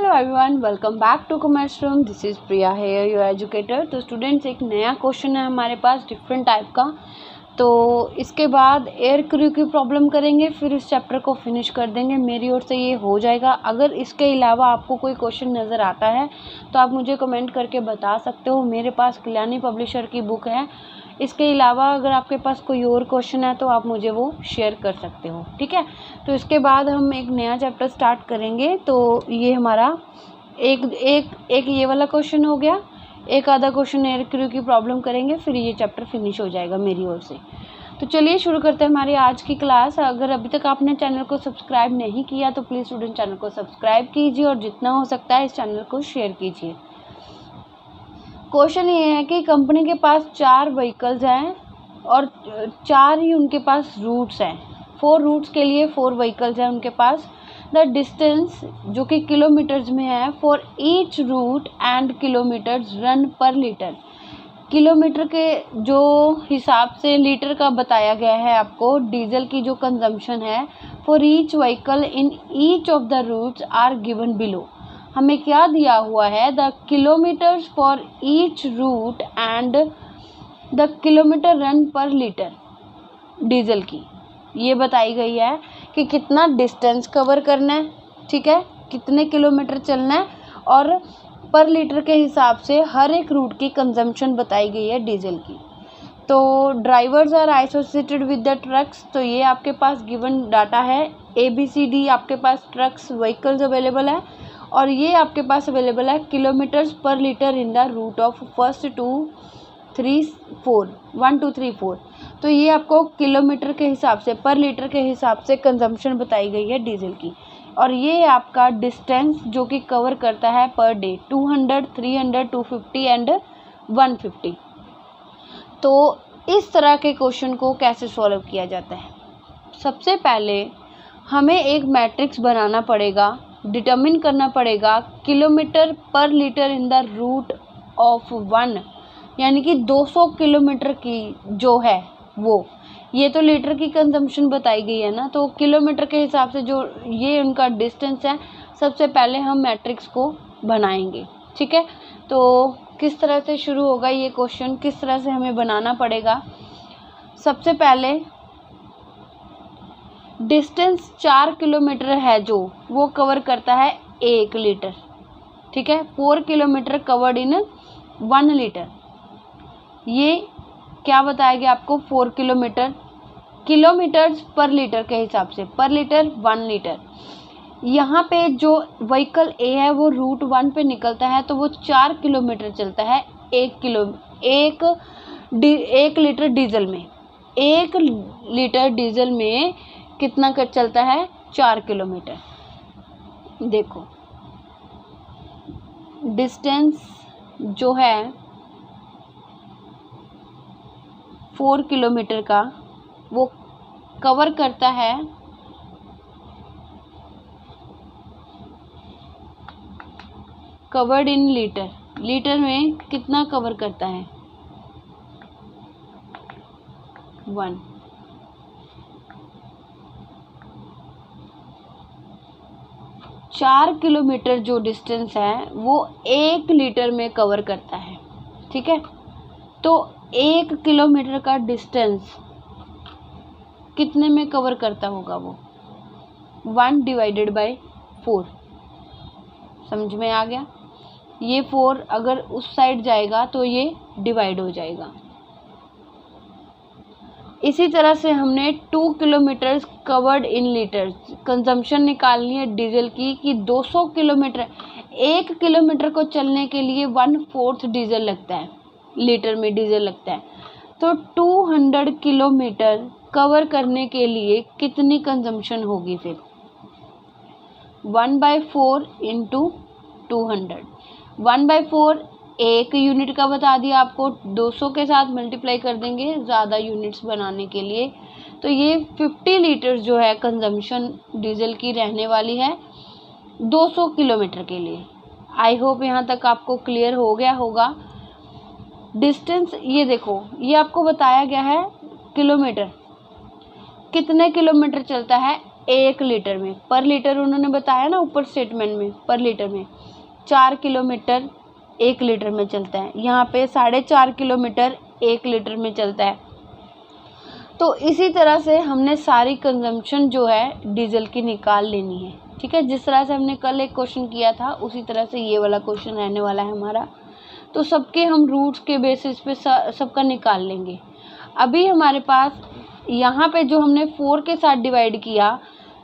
Hello everyone, welcome back to commerce room. This is Priya here your educator. तो students, एक नया question है हमारे पास डिफरेंट टाइप का। तो इसके बाद एयर क्रू की प्रॉब्लम करेंगे, फिर इस चैप्टर को फिनिश कर देंगे। मेरी ओर से ये हो जाएगा। अगर इसके अलावा आपको कोई क्वेश्चन नज़र आता है तो आप मुझे कमेंट करके बता सकते हो। मेरे पास कल्याणी पब्लिशर की बुक है। इसके अलावा अगर आपके पास कोई और क्वेश्चन है तो आप मुझे वो शेयर कर सकते हो, ठीक है। तो इसके बाद हम एक नया चैप्टर स्टार्ट करेंगे। तो ये हमारा एक ये वाला क्वेश्चन हो गया, एक आधा क्वेश्चन एयर क्रू की प्रॉब्लम करेंगे, फिर ये चैप्टर फिनिश हो जाएगा मेरी ओर से। तो चलिए शुरू करते हैं हमारी आज की क्लास। अगर अभी तक आपने चैनल को सब्सक्राइब नहीं किया तो प्लीज़ स्टूडेंट चैनल को सब्सक्राइब कीजिए और जितना हो सकता है इस चैनल को शेयर कीजिए। क्वेश्चन ये है कि कंपनी के पास 4 व्हीकल्स हैं और 4 ही उनके पास रूट्स हैं। 4 रूट्स के लिए 4 व्हीकल्स हैं उनके पास। द डिस्टेंस जो कि किलोमीटर्स में है for each route and kilometres run per litre. Kilometre के जो हिसाब से लीटर का बताया गया है आपको डीजल की जो कंजम्पशन है for each vehicle in each of the routes are given below. हमें क्या दिया हुआ है, the kilometres for each route and the kilometre run per litre diesel की ये बताई गई है कि कितना डिस्टेंस कवर करना है, ठीक है, कितने किलोमीटर चलना है और पर लीटर के हिसाब से हर एक रूट की कंजम्पशन बताई गई है डीजल की। तो drivers are associated with the trucks. तो ये आपके पास गिवन डाटा है। ABCD आपके पास ट्रक्स व्हीकल्स अवेलेबल है और ये आपके पास अवेलेबल है kilometres per litre in the route of 1 2 3 4। तो ये आपको किलोमीटर के हिसाब से पर लीटर के हिसाब से कंजम्पशन बताई गई है डीजल की। और ये आपका डिस्टेंस जो कि कवर करता है पर डे 200, 300, 250 एंड 150। तो इस तरह के क्वेश्चन को कैसे सॉल्व किया जाता है, सबसे पहले हमें एक मैट्रिक्स बनाना पड़ेगा, डिटर्मिन करना पड़ेगा kilometre per litre in the route of 1, यानी कि 200 किलोमीटर की जो है वो, ये तो लीटर की कंजम्पशन बताई गई है ना, तो किलोमीटर के हिसाब से जो ये उनका डिस्टेंस है, सबसे पहले हम मैट्रिक्स को बनाएंगे, ठीक है। तो किस तरह से शुरू होगा ये क्वेश्चन, किस तरह से हमें बनाना पड़ेगा। सबसे पहले डिस्टेंस 4 किलोमीटर है जो वो कवर करता है 1 लीटर, ठीक है। 4 किलोमीटर कवर्ड इन 1 लीटर। ये क्या बताया गया आपको, 4 किलोमीटर किलोमीटर्स पर लीटर के हिसाब से, पर लीटर 1 लीटर। यहाँ पे जो व्हीकल A है वो रूट 1 पे निकलता है तो वो 4 किलोमीटर चलता है 1 लीटर डीजल में। 1 लीटर डीजल में कितना कर चलता है, 4 किलोमीटर। देखो डिस्टेंस जो है 4 किलोमीटर का वो कवर करता है कवर्ड इन लीटर। लीटर में कितना कवर करता है, 1। चार किलोमीटर जो डिस्टेंस है वो 1 लीटर में कवर करता है, ठीक है। तो 1 किलोमीटर का डिस्टेंस कितने में कवर करता होगा वो, 1 डिवाइडेड बाय 4। समझ में आ गया। ये 4 अगर उस साइड जाएगा तो ये डिवाइड हो जाएगा। इसी तरह से हमने 2 kilometre covered in litre consumption निकालनी है डीजल की कि 200 किलोमीटर, 1 किलोमीटर को चलने के लिए 1/4 डीजल लगता है, लीटर में डीजल लगता है। तो 200 किलोमीटर कवर करने के लिए कितनी कंजम्पशन होगी, फिर 1/4 इंटू 200। 1/4 1 यूनिट का बता दिया आपको, 200 के साथ मल्टीप्लाई कर देंगे ज़्यादा यूनिट्स बनाने के लिए। तो ये 50 लीटर्स जो है कंजम्पशन डीजल की रहने वाली है 200 किलोमीटर के लिए। आई होप यहाँ तक आपको क्लियर हो गया होगा। डिस्टेंस ये देखो, ये आपको बताया गया है किलोमीटर, कितने किलोमीटर चलता है, 1 लीटर में, पर लीटर उन्होंने बताया ना ऊपर स्टेटमेंट में, पर लीटर में 4 किलोमीटर 1 लीटर में चलता है, यहाँ पे 4.5 किलोमीटर 1 लीटर में चलता है। तो इसी तरह से हमने सारी कंजम्पशन जो है डीजल की निकाल लेनी है, ठीक है। जिस तरह से हमने कल एक क्वेश्चन किया था उसी तरह से ये वाला क्वेश्चन रहने वाला है हमारा। तो सबके हम रूट्स के बेसिस पे सबका निकाल लेंगे। अभी हमारे पास यहाँ पे जो हमने 4 के साथ डिवाइड किया,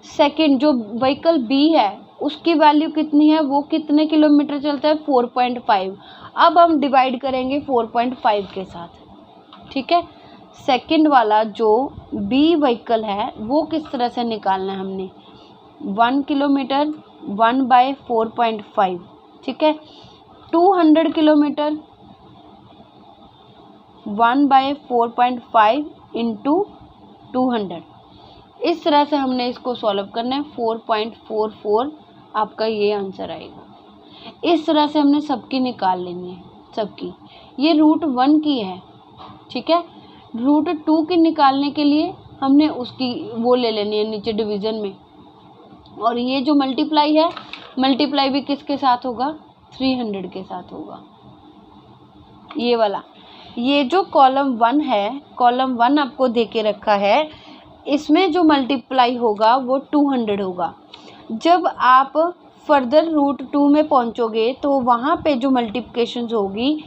सेकंड जो व्हीकल बी है उसकी वैल्यू कितनी है, वो कितने किलोमीटर चलता है, 4.5। अब हम डिवाइड करेंगे 4.5 के साथ, ठीक है। सेकंड वाला जो बी व्हीकल है वो किस तरह से निकालना है हमने, 1 किलोमीटर 1/4.5, ठीक है। 200 किलोमीटर 1/4.5 इंटू 200, इस तरह से हमने इसको सॉल्व करना है। 4.44 आपका ये आंसर आएगा। इस तरह से हमने सबकी निकाल लेनी है, सबकी। ये रूट 1 की है, ठीक है। रूट 2 की निकालने के लिए हमने उसकी वो ले लेनी है नीचे डिवीज़न में, और ये जो मल्टीप्लाई है, मल्टीप्लाई भी किसके साथ होगा, 300 के साथ होगा। ये वाला, ये जो कॉलम 1 है, कॉलम 1 आपको दे के रखा है, इसमें जो मल्टीप्लाई होगा वो 200 होगा। जब आप फर्दर रूट 2 में पहुंचोगे तो वहाँ पे जो मल्टीप्लिकेशंस होगी,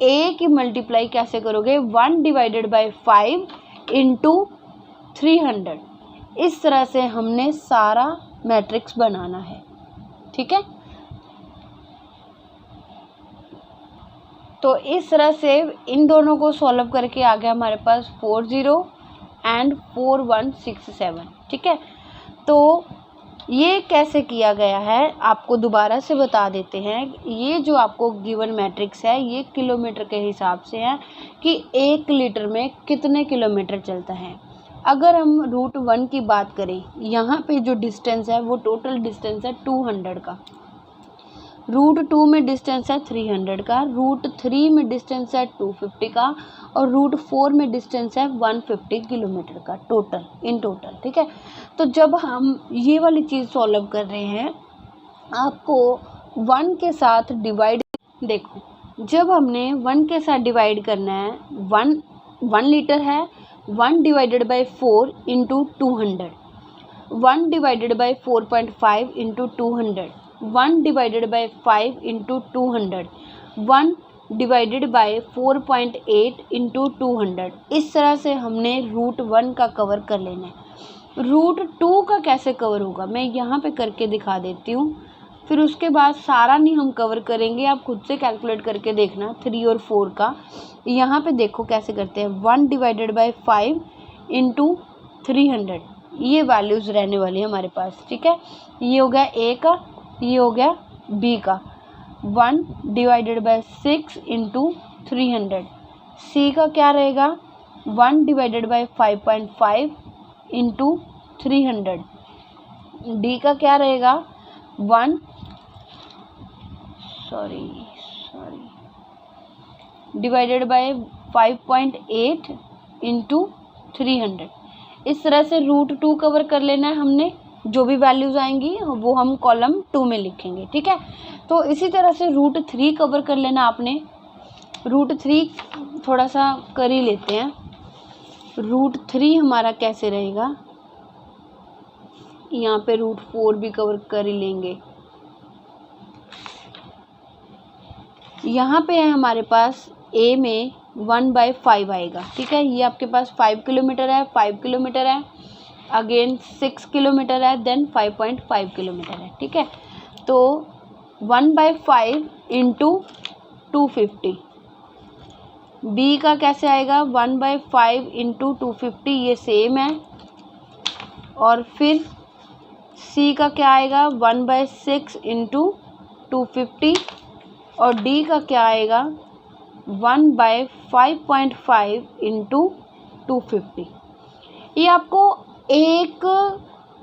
ए की मल्टीप्लाई कैसे करोगे, 1/5 इंटू 300। इस तरह से हमने सारा मैट्रिक्स बनाना है, ठीक है। तो इस तरह से इन दोनों को सॉल्व करके आ गया हमारे पास 40 एंड 4167, ठीक है। तो ये कैसे किया गया है आपको दोबारा से बता देते हैं। ये जो आपको गिवन मैट्रिक्स है ये किलोमीटर के हिसाब से है कि 1 लीटर में कितने किलोमीटर चलता है। अगर हम रूट 1 की बात करें, यहाँ पे जो डिस्टेंस है वो टोटल डिस्टेंस है 200 का, रूट 2 में डिस्टेंस है 300 का, रूट 3 में डिस्टेंस है 250 का, और रूट 4 में डिस्टेंस है 150 किलोमीटर का टोटल, इन टोटल, ठीक है। तो जब हम ये वाली चीज़ सॉल्व कर रहे हैं, आपको 1 के साथ डिवाइड, देखो जब हमने 1 के साथ डिवाइड करना है, 1 लीटर है, 1/4 इंटू 200, 1/4.5 इंटू 200, 1/5 इंटू 200, 1/4.8 इंटू 200। इस तरह से हमने रूट 1 का कवर कर लेना है। रूट 2 का कैसे कवर होगा मैं यहाँ पे करके दिखा देती हूँ, फिर उसके बाद सारा नहीं हम कवर करेंगे, आप खुद से कैलकुलेट करके देखना 3 और 4 का। यहाँ पे देखो कैसे करते हैं, 1/5 इंटू 300, ये वैल्यूज़ रहने वाली है हमारे पास, ठीक है। ये हो गया ए का, ये हो गया बी का। 1/6 इंटू 300, सी का क्या रहेगा, 1/5.5 इंटू 300, डी का क्या रहेगा, 5.8 इंटू 300। इस तरह से रूट 2 कवर कर लेना है हमने, जो भी वैल्यूज़ आएंगी वो हम कॉलम 2 में लिखेंगे, ठीक है। तो इसी तरह से रूट 3 कवर कर लेना आपने। रूट 3 थोड़ा सा कर ही लेते हैं। रूट 3 हमारा कैसे रहेगा, यहाँ पे रूट 4 भी कवर कर ही लेंगे। यहाँ पे है हमारे पास ए में 1/5 आएगा, ठीक है। ये आपके पास 5 किलोमीटर है, 5 किलोमीटर है, अगेन 6 किलोमीटर है, देन 5.5 किलोमीटर है, ठीक है। तो 1/5 इंटू 250, बी का कैसे आएगा, 1/5 इंटू 250, ये सेम है। और फिर सी का क्या आएगा, 1/6 इंटू 250, और डी का क्या आएगा, 1/5.5 इंटू 250। ये आपको 1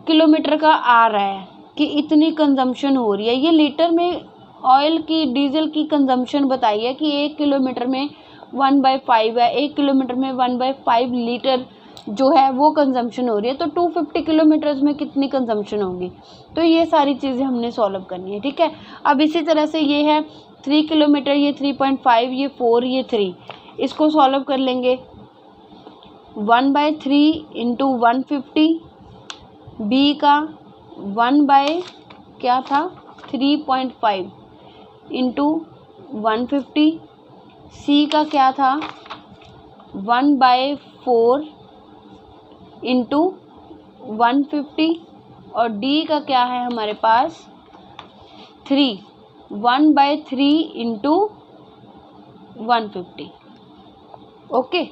किलोमीटर का आ रहा है कि इतनी कंजम्पशन हो रही है। ये लीटर में ऑयल की, डीजल की कंजम्पशन बताई है कि 1 किलोमीटर में 1/5 है, 1 किलोमीटर में 1/5 लीटर जो है वो कंजम्पशन हो रही है, तो 250 किलोमीटर्स में कितनी कंजम्पशन होगी। तो ये सारी चीज़ें हमने सॉल्व करनी है, ठीक है। अब इसी तरह से ये है 3 किलोमीटर, ये 3.5, ये 4, ये 3, इसको सॉल्व कर लेंगे। 1/3 इंटू 150, बी का 1 बाय क्या था 3.5 इंटू 150, सी का क्या था 1/4 इंटू 150, और डी का क्या है हमारे पास 3, 1/3 इंटू 150। ओके,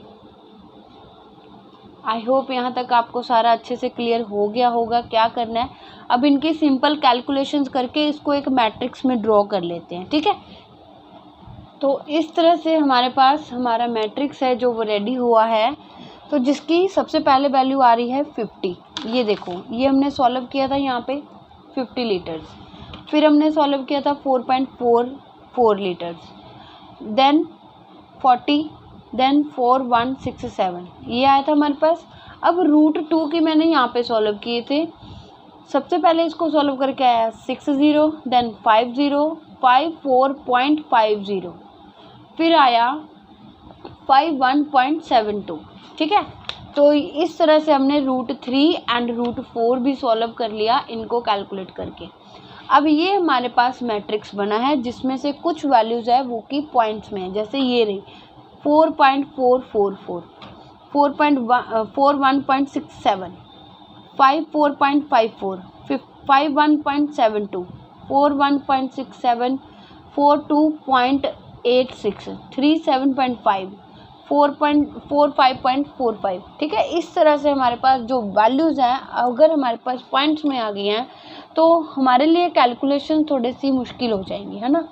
आई होप यहाँ तक आपको सारा अच्छे से क्लियर हो गया होगा। क्या करना है, अब इनकी सिंपल कैलकुलेशंस करके इसको एक मैट्रिक्स में ड्रॉ कर लेते हैं, ठीक है। तो इस तरह से हमारे पास हमारा मैट्रिक्स है जो वो रेडी हुआ है। तो जिसकी सबसे पहले वैल्यू आ रही है 50, ये देखो, ये हमने सॉल्व किया था यहाँ पे 50 लीटर्स, फिर हमने सॉल्व किया था 4.44 लीटर्स, देन 40, देन 4167, ये आया था हमारे पास। अब √2 की मैंने यहाँ पे सॉल्व किए थे। सबसे पहले इसको सॉल्व करके आया 60, देन 50, 54.50, फिर आया 51.72, ठीक है। तो इस तरह से हमने √3 एंड √4 भी सॉल्व कर लिया इनको कैलकुलेट करके। अब ये हमारे पास मैट्रिक्स बना है जिसमें से कुछ वैल्यूज़ है वो की पॉइंट्स में है, जैसे ये रही 4.444, 41.67, 54.54, 51.72, 41.67, 42.86, 37.5, 45.45, ठीक है। इस तरह से हमारे पास जो वैल्यूज़ हैं अगर हमारे पास पॉइंट्स में आ गई हैं तो हमारे लिए कैलकुलेशन थोड़ी सी मुश्किल हो जाएंगी, है ना।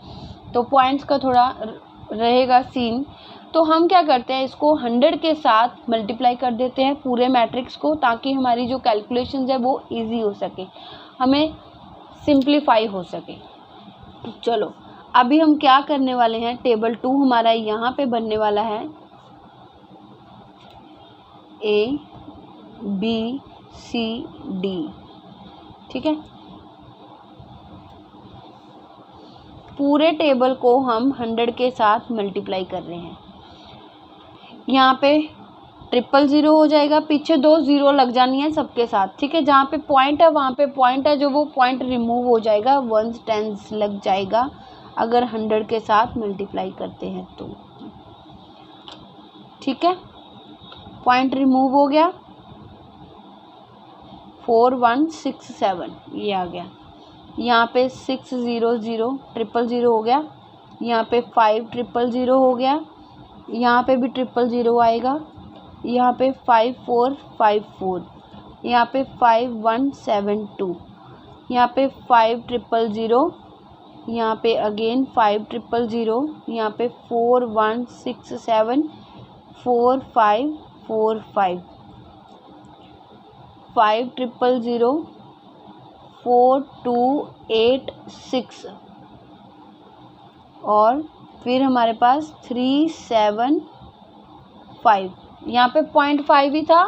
तो पॉइंट्स का थोड़ा रहेगा सीन। तो हम क्या करते हैं, इसको 100 के साथ मल्टीप्लाई कर देते हैं पूरे मैट्रिक्स को, ताकि हमारी जो कैलकुलेशंस है वो इजी हो सके, हमें सिंप्लीफाई हो सके। चलो अभी हम क्या करने वाले हैं, टेबल 2 हमारा यहाँ पे बनने वाला है, A B C D, ठीक है। पूरे टेबल को हम 100 के साथ मल्टीप्लाई कर रहे हैं। यहाँ पे 000 हो जाएगा, पीछे 2 0 लग जानी है सबके साथ, ठीक है। जहाँ पे पॉइंट है वहाँ पे पॉइंट है जो वो पॉइंट रिमूव हो जाएगा, 1s 10s लग जाएगा अगर 100 के साथ मल्टीप्लाई करते हैं तो, ठीक है। पॉइंट रिमूव हो गया, 4167 ये आ गया। यहाँ पे 600 000 हो गया, यहाँ पे 5000 हो गया, यहाँ पे भी 000 आएगा, यहाँ पे 5454, यहाँ पे 5172, यहाँ पे 5000, यहाँ पे अगेन 5000, यहाँ पे 4167, 4545, 5000, 4286, और फिर हमारे पास 375, यहाँ पे 0.5 ही था,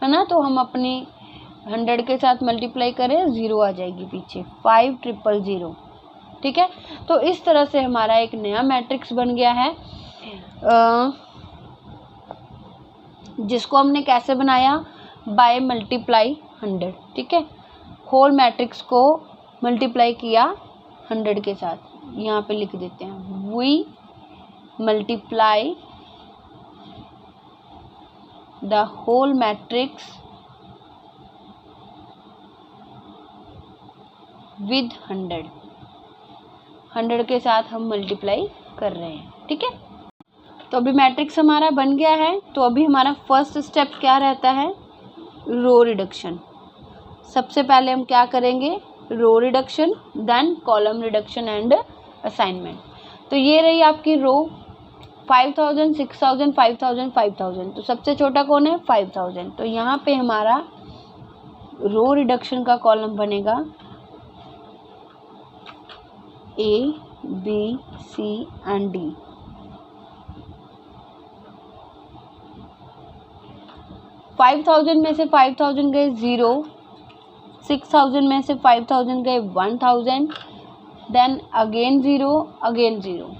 है ना। तो हम अपनी 100 के साथ मल्टीप्लाई करें 0 आ जाएगी पीछे, 5000, ठीक है। तो इस तरह से हमारा एक नया मैट्रिक्स बन गया है, जिसको हमने कैसे बनाया, बाय मल्टीप्लाई 100, ठीक है। होल मैट्रिक्स को मल्टीप्लाई किया 100 के साथ, यहाँ पे लिख देते हैं, we multiply the whole matrix with 100 के साथ हम मल्टीप्लाई कर रहे हैं, ठीक है। तो अभी मैट्रिक्स हमारा बन गया है। तो अभी हमारा फर्स्ट स्टेप क्या रहता है, रो रिडक्शन। सबसे पहले हम क्या करेंगे, row reduction, then column reduction and assignment. तो ये रही आपकी रो, 5000, 6000, 5000, 5000। तो सबसे छोटा कौन है, 5000। तो यहाँ पे हमारा रो रिडक्शन का कॉलम बनेगा A, B, C and D। 5000 में से 5000 गए 0, 6000 में से 5000 गए 1000, देन अगेन 0, अगेन 0।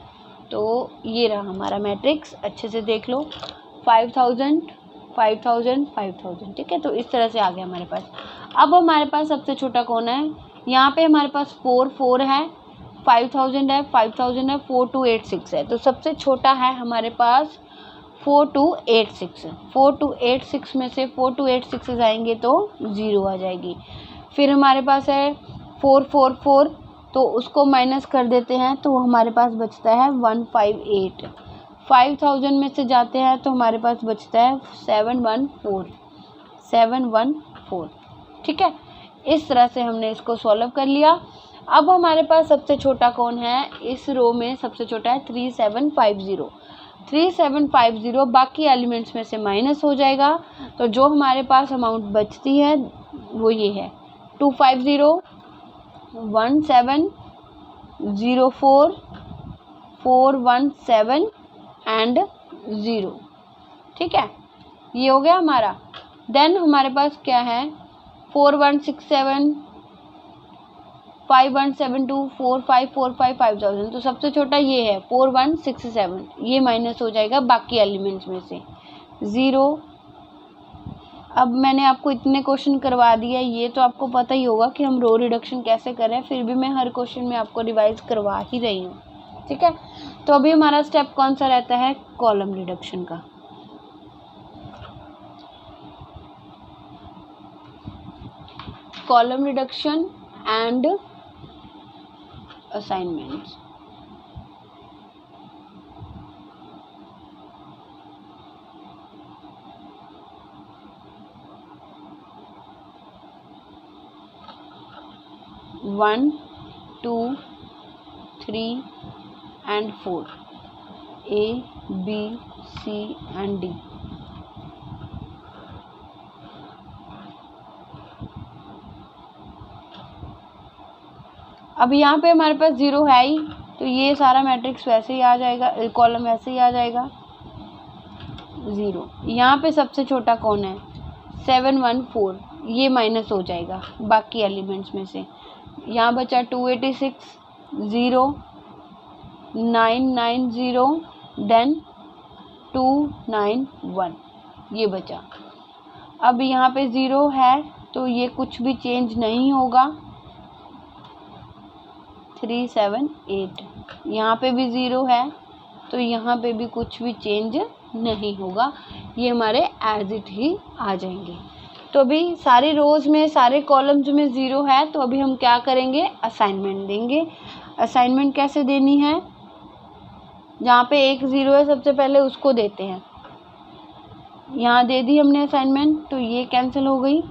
तो ये रहा हमारा मैट्रिक्स, अच्छे से देख लो, 5000 5000 5000, ठीक है। तो इस तरह से आ गया हमारे पास। अब हमारे पास सबसे छोटा कौन है, यहाँ पे हमारे पास 4 4 है, 5000 है, 5000 है, 4286 है। तो सबसे छोटा है हमारे पास 4286। 4286 में से 4286 जाएंगे तो 0 आ जाएगी। फिर हमारे पास है 444, तो उसको माइनस कर देते हैं तो हमारे पास बचता है 158। 5000 में से जाते हैं तो हमारे पास बचता है 714, ठीक है। इस तरह से हमने इसको सॉल्व कर लिया। अब हमारे पास सबसे छोटा कौन है, इस रो में सबसे छोटा है 3750। 3750 बाकी एलिमेंट्स में से माइनस हो जाएगा, तो जो हमारे पास अमाउंट बचती है वो ये है 250 1704 417 एंड 0, ठीक है। ये हो गया हमारा। देन हमारे पास क्या है 4167 5172 4545 5000। तो सबसे छोटा ये है 4167, ये माइनस हो जाएगा बाकी एलिमेंट्स में से 0। अब मैंने आपको इतने क्वेश्चन करवा दिया, ये तो आपको पता ही होगा कि हम रो रिडक्शन कैसे करें, फिर भी मैं हर क्वेश्चन में आपको रिवाइज करवा ही रही हूँ, ठीक है। तो अभी हमारा स्टेप कौन सा रहता है, कॉलम रिडक्शन का। Column reduction and assignments. One 2 3 and 4, A B C and D। अब यहाँ पे हमारे पास 0 है ही, तो ये सारा मैट्रिक्स वैसे ही आ जाएगा, कॉलम वैसे ही आ जाएगा 0। यहाँ पे सबसे छोटा कौन है 714, ये माइनस हो जाएगा बाकी एलिमेंट्स में से। यहाँ बचा 286 0 990 देन 291, ये बचा। अब यहाँ पे 0 है तो ये कुछ भी चेंज नहीं होगा 378। यहाँ पे भी 0 है तो यहाँ पे भी कुछ भी चेंज नहीं होगा, ये हमारे एज इट ही आ जाएंगे। तो अभी सारी रोज़ में सारे कॉलम्स में 0 है, तो अभी हम क्या करेंगे, असाइनमेंट देंगे। असाइनमेंट कैसे देनी है, जहाँ पे एक 0 है सबसे पहले उसको देते हैं। यहाँ दे दी हमने असाइनमेंट, तो ये कैंसिल हो गई।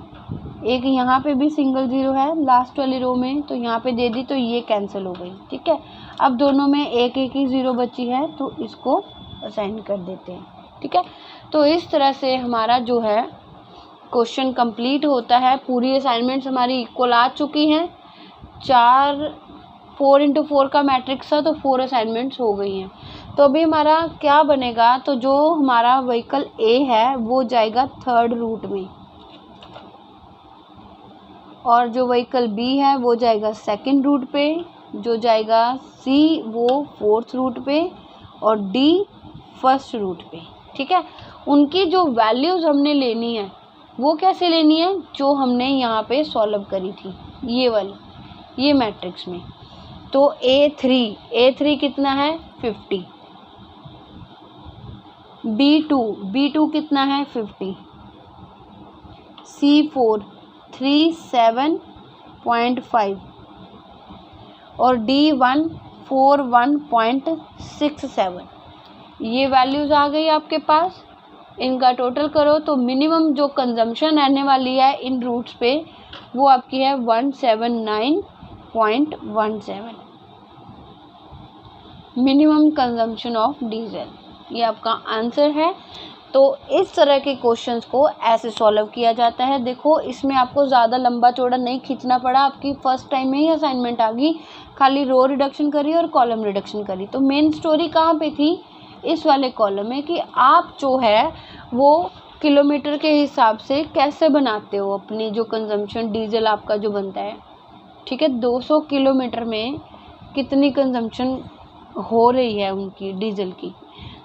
एक यहाँ पे भी सिंगल 0 है लास्ट वाली रो में, तो यहाँ पे दे दी तो ये कैंसिल हो गई, ठीक है। अब दोनों में एक एक ही 0 बची है तो इसको असाइन कर देते हैं, ठीक है। तो इस तरह से हमारा जो है क्वेश्चन कंप्लीट होता है। पूरी असाइनमेंट्स हमारी इक्वल आ चुकी हैं। 4 into 4 का मैट्रिक्स था तो 4 असाइनमेंट्स हो गई हैं। तो अभी हमारा क्या बनेगा, तो जो हमारा व्हीकल ए है वो जाएगा 3rd रूट में, और जो व्हीकल बी है वो जाएगा 2nd रूट पे, जो जाएगा सी वो 4th रूट पे, और डी 1st रूट पे, ठीक है। उनकी जो वैल्यूज़ हमने लेनी है वो कैसे लेनी है, जो हमने यहाँ पे सॉल्व करी थी ये वाली, ये मैट्रिक्स में। तो A3 कितना है 50, B2 कितना है 50, C4 37.5 और D1 41.67। ये वैल्यूज़ आ गई आपके पास। इनका टोटल करो तो मिनिमम जो कंजम्पशन रहने वाली है इन रूट्स पे वो आपकी है 179.17 मिनिमम कंजम्पशन ऑफ डीजल। ये आपका आंसर है। तो इस तरह के क्वेश्चंस को ऐसे सॉल्व किया जाता है। देखो इसमें आपको ज़्यादा लंबा चौड़ा नहीं खींचना पड़ा, आपकी फर्स्ट टाइम में ही असाइनमेंट आ गई, खाली रो रिडक्शन करी और कॉलम रिडक्शन करी। तो मेन स्टोरी कहाँ पे थी, इस वाले कॉलम में, कि आप जो है वो किलोमीटर के हिसाब से कैसे बनाते हो अपनी जो कंजम्पशन डीजल आपका जो बनता है, ठीक है। 200 किलोमीटर में कितनी कंजम्पशन हो रही है उनकी डीजल की।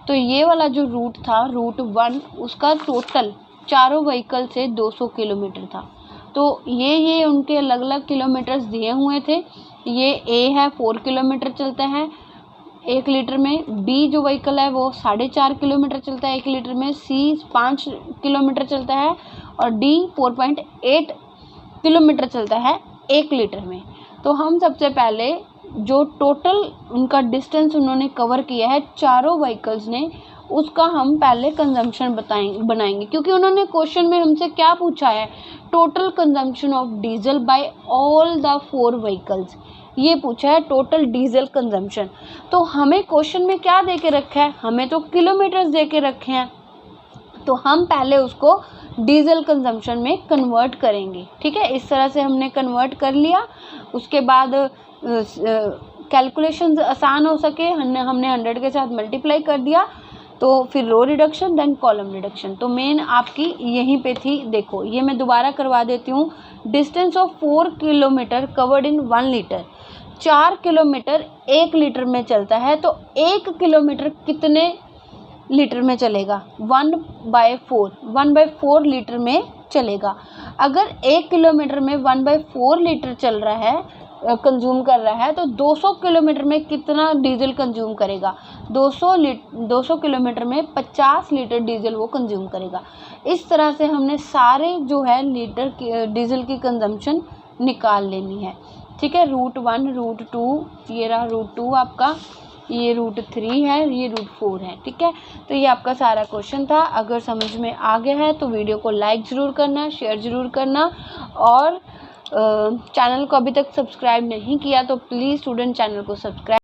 तो ये वाला जो रूट था, रूट 1, उसका टोटल चारों व्हीकल से 200 किलोमीटर था। तो ये उनके अलग अलग किलोमीटर्स दिए हुए थे। ये ए है 4 किलोमीटर चलता है 1 लीटर में, बी जो व्हीकल है वो 4.5 किलोमीटर चलता है 1 लीटर में, सी 5 किलोमीटर चलता है और डी 4.8 किलोमीटर चलता है 1 लीटर में। तो हम सबसे पहले जो टोटल उनका डिस्टेंस उन्होंने कवर किया है चारों व्हीकल्स ने, उसका हम पहले कंजम्पशन बनाएंगे, क्योंकि उन्होंने क्वेश्चन में हमसे क्या पूछा है, total consumption of diesel by all the 4 vehicles, ये पूछा है टोटल डीजल कंजम्पशन। तो हमें क्वेश्चन में क्या दे के रखा है, हमें तो किलोमीटर्स दे के रखे हैं, तो हम पहले उसको डीजल कंजम्पशन में कन्वर्ट करेंगे, ठीक है। इस तरह से हमने कन्वर्ट कर लिया। उसके बाद कैलकुलेशन आसान हो सके हमने 100 के साथ मल्टीप्लाई कर दिया, तो फिर row reduction then column reduction. तो मेन आपकी यहीं पे थी। देखो ये मैं दोबारा करवा देती हूँ। Distance of 4 kilometre covered in 1 litre, 4 kilometre 1 litre में चलता है, तो 1 किलोमीटर कितने लीटर में चलेगा, 1/4 लीटर में चलेगा। अगर 1 किलोमीटर में 1/4 लीटर चल रहा है, कंज्यूम कर रहा है, तो 200 किलोमीटर में कितना डीजल कंज्यूम करेगा, 200 किलोमीटर में 50 लीटर डीजल वो कंज्यूम करेगा। इस तरह से हमने सारे जो है लीटर की डीजल की कंजम्पशन निकाल लेनी है, ठीक है। रूट 1, रूट 2, ये रहा रूट 2 आपका, ये रूट 3 है, ये रूट 4 है, ठीक है। तो ये आपका सारा क्वेश्चन था। अगर समझ में आ गया है तो वीडियो को लाइक ज़रूर करना, शेयर ज़रूर करना, और चैनल को अभी तक सब्सक्राइब नहीं किया तो प्लीज़ स्टूडेंट चैनल को सब्सक्राइब